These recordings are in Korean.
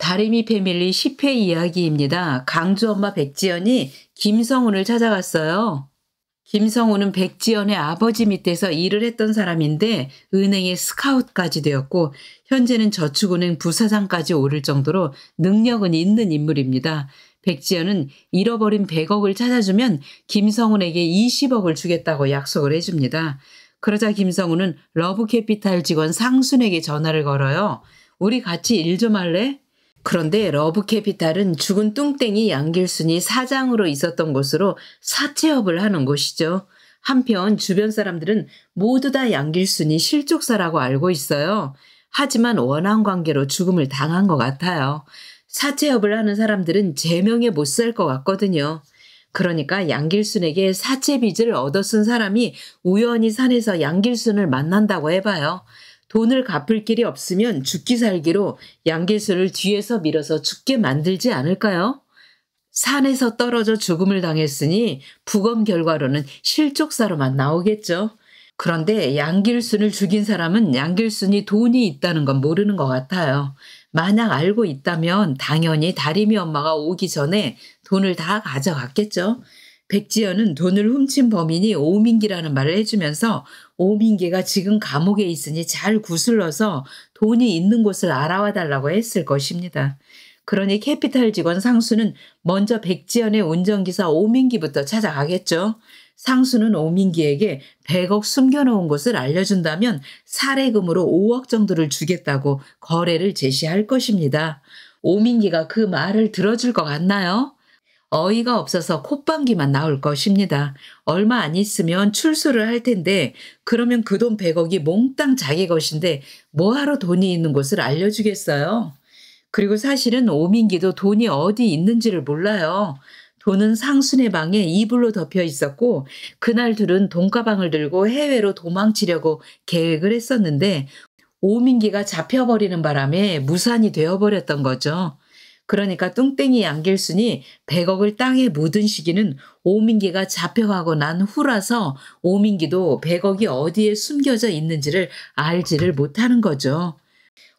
다리미 패밀리 10회 이야기입니다. 강주 엄마 백지연이 김성훈을 찾아갔어요. 김성훈은 백지연의 아버지 밑에서 일을 했던 사람인데 은행의 스카웃까지 되었고 현재는 저축은행 부사장까지 오를 정도로 능력은 있는 인물입니다. 백지연은 잃어버린 100억을 찾아주면 김성훈에게 20억을 주겠다고 약속을 해줍니다. 그러자 김성훈은 러브캐피탈 직원 상순에게 전화를 걸어요. 우리 같이 일 좀 할래? 그런데 러브캐피탈은 죽은 뚱땡이 양길순이 사장으로 있었던 곳으로 사채업을 하는 곳이죠. 한편 주변 사람들은 모두 다 양길순이 실족사라고 알고 있어요. 하지만 원한 관계로 죽음을 당한 것 같아요. 사채업을 하는 사람들은 제명에 못 살 것 같거든요. 그러니까 양길순에게 사채 빚을 얻어 쓴 사람이 우연히 산에서 양길순을 만난다고 해봐요. 돈을 갚을 길이 없으면 죽기 살기로 양길순을 뒤에서 밀어서 죽게 만들지 않을까요? 산에서 떨어져 죽음을 당했으니 부검 결과로는 실족사로만 나오겠죠. 그런데 양길순을 죽인 사람은 양길순이 돈이 있다는 건 모르는 것 같아요. 만약 알고 있다면 당연히 다리미 엄마가 오기 전에 돈을 다 가져갔겠죠. 백지연은 돈을 훔친 범인이 오민기라는 말을 해주면서 오민기가 지금 감옥에 있으니 잘 구슬러서 돈이 있는 곳을 알아와 달라고 했을 것입니다. 그러니 캐피탈 직원 상수는 먼저 백지연의 운전기사 오민기부터 찾아가겠죠. 상수는 오민기에게 100억 숨겨놓은 곳을 알려준다면 사례금으로 5억 정도를 주겠다고 거래를 제시할 것입니다. 오민기가 그 말을 들어줄 것 같나요? 어이가 없어서 콧방귀만 나올 것입니다. 얼마 안 있으면 출소를 할 텐데 그러면 그 돈 100억이 몽땅 자기 것인데 뭐하러 돈이 있는 곳을 알려주겠어요? 그리고 사실은 오민기도 돈이 어디 있는지를 몰라요. 돈은 상순의 방에 이불로 덮여 있었고 그날 둘은 돈가방을 들고 해외로 도망치려고 계획을 했었는데 오민기가 잡혀버리는 바람에 무산이 되어버렸던 거죠. 그러니까 뚱땡이 양길순이 100억을 땅에 묻은 시기는 오민기가 잡혀가고 난 후라서 오민기도 100억이 어디에 숨겨져 있는지를 알지를 못하는 거죠.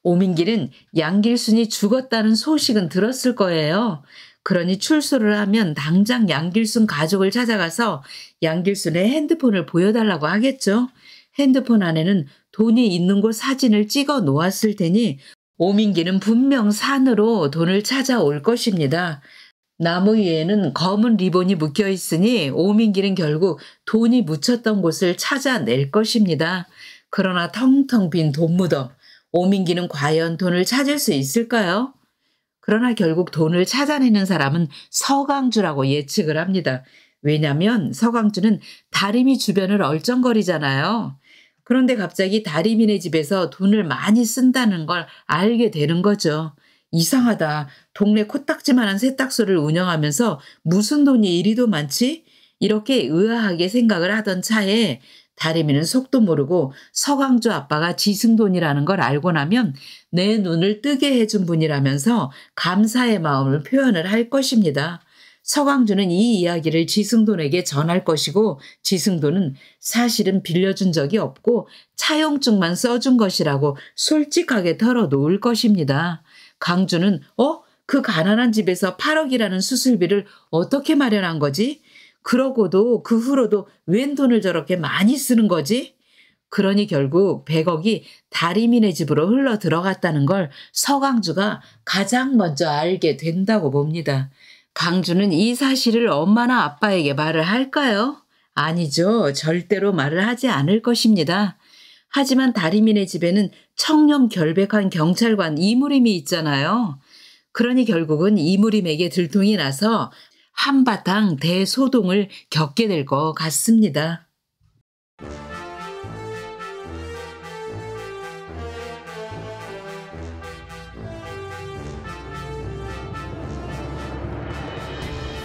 오민기는 양길순이 죽었다는 소식은 들었을 거예요. 그러니 출소를 하면 당장 양길순 가족을 찾아가서 양길순의 핸드폰을 보여달라고 하겠죠. 핸드폰 안에는 돈이 있는 곳 사진을 찍어 놓았을 테니 오민기는 분명 산으로 돈을 찾아올 것입니다. 나무 위에는 검은 리본이 묶여 있으니 오민기는 결국 돈이 묻혔던 곳을 찾아낼 것입니다. 그러나 텅텅 빈 돈무덤, 오민기는 과연 돈을 찾을 수 있을까요? 그러나 결국 돈을 찾아내는 사람은 서강주라고 예측을 합니다. 왜냐하면 서강주는 다리미 주변을 얼쩡거리잖아요. 그런데 갑자기 다리미네 집에서 돈을 많이 쓴다는 걸 알게 되는 거죠. 이상하다. 동네 코딱지만한 세탁소를 운영하면서 무슨 돈이 이리도 많지? 이렇게 의아하게 생각을 하던 차에 다리미는 속도 모르고 서강주 아빠가 지승돈이라는 걸 알고 나면 내 눈을 뜨게 해준 분이라면서 감사의 마음을 표현을 할 것입니다. 서강주는 이 이야기를 지승돈에게 전할 것이고 지승돈은 사실은 빌려준 적이 없고 차용증만 써준 것이라고 솔직하게 털어놓을 것입니다. 강주는 그 가난한 집에서 8억이라는 수술비를 어떻게 마련한 거지? 그러고도 그 후로도 웬 돈을 저렇게 많이 쓰는 거지? 그러니 결국 100억이 다리미네 집으로 흘러 들어갔다는 걸 서강주가 가장 먼저 알게 된다고 봅니다. 강주는 이 사실을 엄마나 아빠에게 말을 할까요? 아니죠. 절대로 말을 하지 않을 것입니다. 하지만 다리미네 집에는 청렴결백한 경찰관 이무림이 있잖아요. 그러니 결국은 이무림에게 들통이 나서 한바탕 대소동을 겪게 될 것 같습니다.